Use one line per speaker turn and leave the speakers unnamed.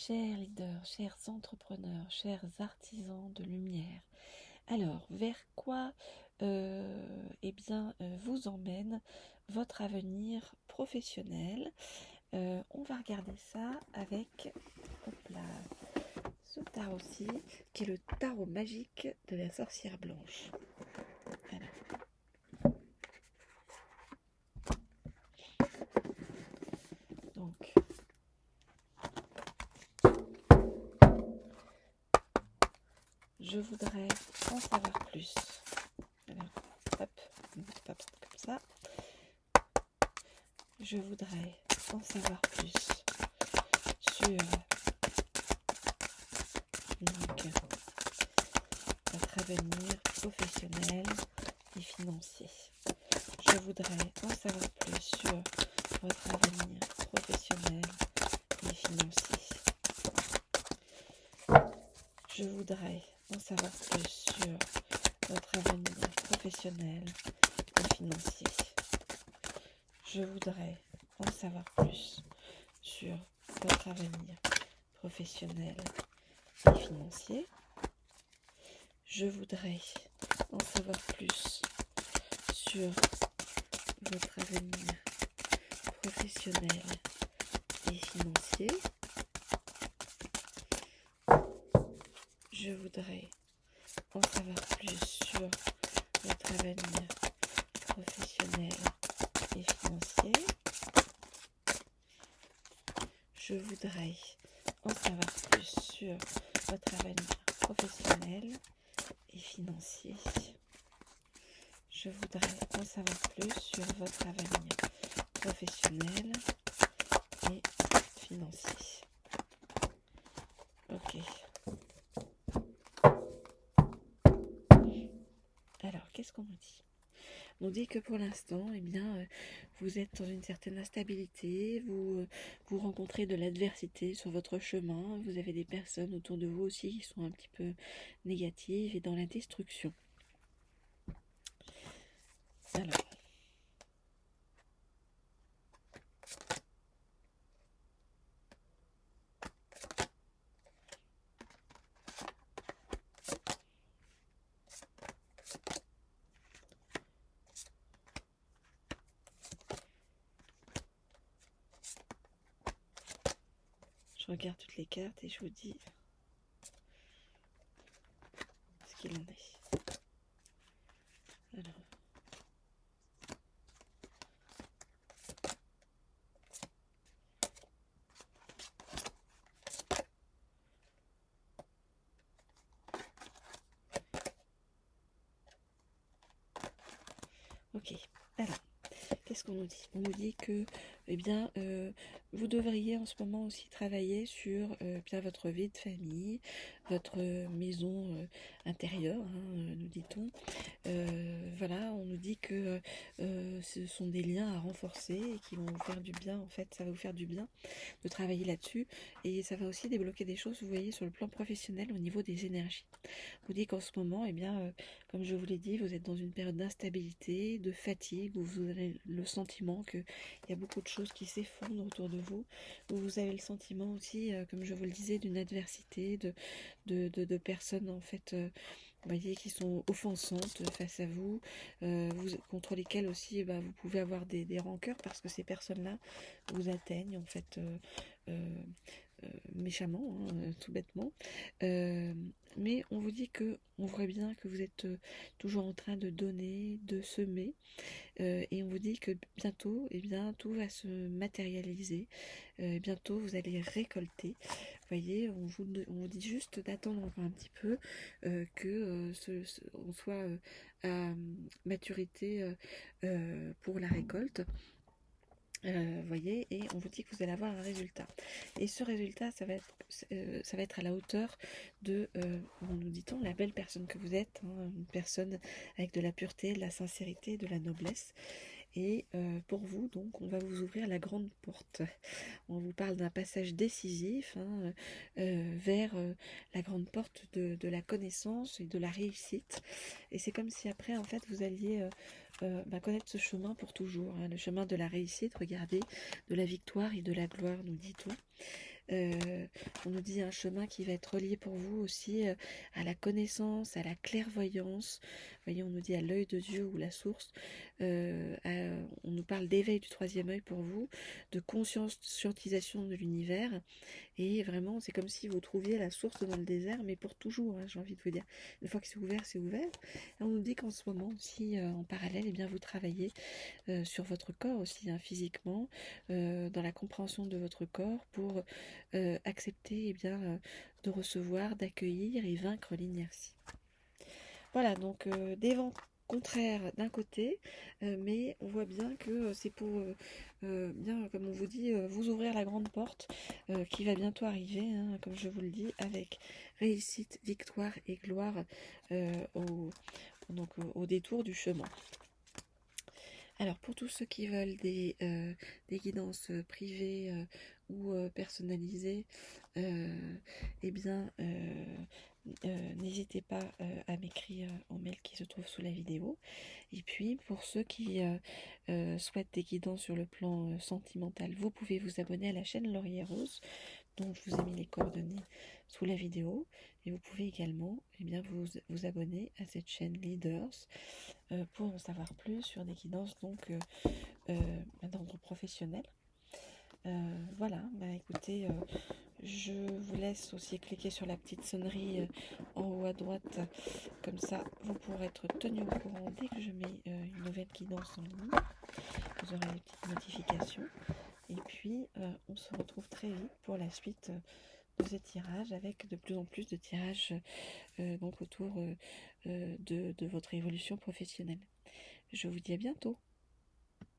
Chers leaders, chers entrepreneurs, chers artisans de lumière, alors vers quoi vous emmène votre avenir professionnel? On va regarder ça avec ce tarot-ci, qui est le tarot magique de la sorcière blanche. Alors. Donc, je voudrais en savoir plus. Alors, hop, pas comme ça. Je voudrais en savoir plus sur votre avenir professionnel et financier. Je voudrais en savoir plus sur votre avenir professionnel et financier. Je voudrais en savoir plus sur votre avenir professionnel et financier. Je voudrais en savoir plus sur votre avenir professionnel et financier. Je voudrais en savoir plus sur votre avenir professionnel et financier. Je voudrais en savoir plus sur votre avenir professionnel et financier. Je voudrais en savoir plus sur votre avenir professionnel et financier. Je voudrais en savoir plus sur votre avenir professionnel et financier. Ok. Alors, qu'est-ce qu'on nous dit? On nous dit que pour l'instant, vous êtes dans une certaine instabilité, vous rencontrez de l'adversité sur votre chemin, vous avez des personnes autour de vous aussi qui sont un petit peu négatives et dans la destruction. Alors, je regarde toutes les cartes et je vous dis ce qu'il en est. Alors. Ok, alors, qu'est-ce qu'on nous dit? On nous dit que vous devriez en ce moment aussi travailler sur votre vie de famille, votre maison intérieure, nous dit-on. Voilà, on nous dit que ce sont des liens à renforcer et qui vont vous faire du bien. En fait, ça va vous faire du bien de travailler là-dessus et ça va aussi débloquer des choses, vous voyez, sur le plan professionnel au niveau des énergies. On vous dit qu'en ce moment, comme je vous l'ai dit, vous êtes dans une période d'instabilité, de fatigue, où vous avez le sentiment qu'il y a beaucoup de choses qui s'effondrent autour de vous, où vous avez le sentiment aussi, comme je vous le disais, d'une adversité, de personnes en fait, vous voyez, qui sont offensantes face à vous, contre lesquelles aussi vous pouvez avoir des rancœurs parce que ces personnes-là vous atteignent en fait méchamment, tout bêtement. Mais on vous dit que on voit bien que vous êtes toujours en train de donner, de semer, et on vous dit que bientôt, tout va se matérialiser. Bientôt, vous allez récolter. Vous voyez, on vous dit juste d'attendre encore un petit peu, on soit à maturité pour la récolte. Voyez, et on vous dit que vous allez avoir un résultat. Et ce résultat, ça va être à la hauteur de, nous dit-on, la belle personne que vous êtes, une personne avec de la pureté, de la sincérité, de la noblesse. Et pour vous, donc, on va vous ouvrir la grande porte. On vous parle d'un passage décisif vers la grande porte de la connaissance et de la réussite. Et c'est comme si après, en fait, vous alliez connaître ce chemin pour toujours, le chemin de la réussite, regardez, de la victoire et de la gloire, nous dit-on. On nous dit un chemin qui va être relié pour vous aussi à la connaissance, à la clairvoyance. Vous voyez, on nous dit à l'œil de Dieu ou la source. On nous parle d'éveil du troisième œil pour vous, de conscientisation de l'univers. Et vraiment, c'est comme si vous trouviez la source dans le désert, mais pour toujours, hein, j'ai envie de vous dire. Une fois que c'est ouvert, c'est ouvert. Et on nous dit qu'en ce moment aussi, en parallèle, eh bien, vous travaillez sur votre corps aussi, hein, physiquement, dans la compréhension de votre corps pour accepter de recevoir, d'accueillir et vaincre l'inertie. Voilà, donc des vents contraires d'un côté, mais on voit bien que c'est pour, bien comme on vous dit, vous ouvrir la grande porte qui va bientôt arriver, hein, comme je vous le dis, avec réussite, victoire et gloire au détour du chemin. Alors pour tous ceux qui veulent des guidances privées ou personnalisées, eh bien n'hésitez pas à m'écrire au mail qui se trouve sous la vidéo. Et puis pour ceux qui souhaitent des guidances sur le plan sentimental, vous pouvez vous abonner à la chaîne Laurier Rose, dont je vous ai mis les coordonnées sous la vidéo. Et vous pouvez également vous abonner à cette chaîne Leaders pour en savoir plus sur des guidances d'ordre professionnel. Voilà, écoutez, je vous laisse aussi cliquer sur la petite sonnerie en haut à droite, comme ça vous pourrez être tenu au courant dès que je mets une nouvelle guidance en ligne. Vous aurez les petites notifications. Et puis on se retrouve très vite pour la suite de ces tirages, avec de plus en plus de tirages autour de votre évolution professionnelle. Je vous dis à bientôt.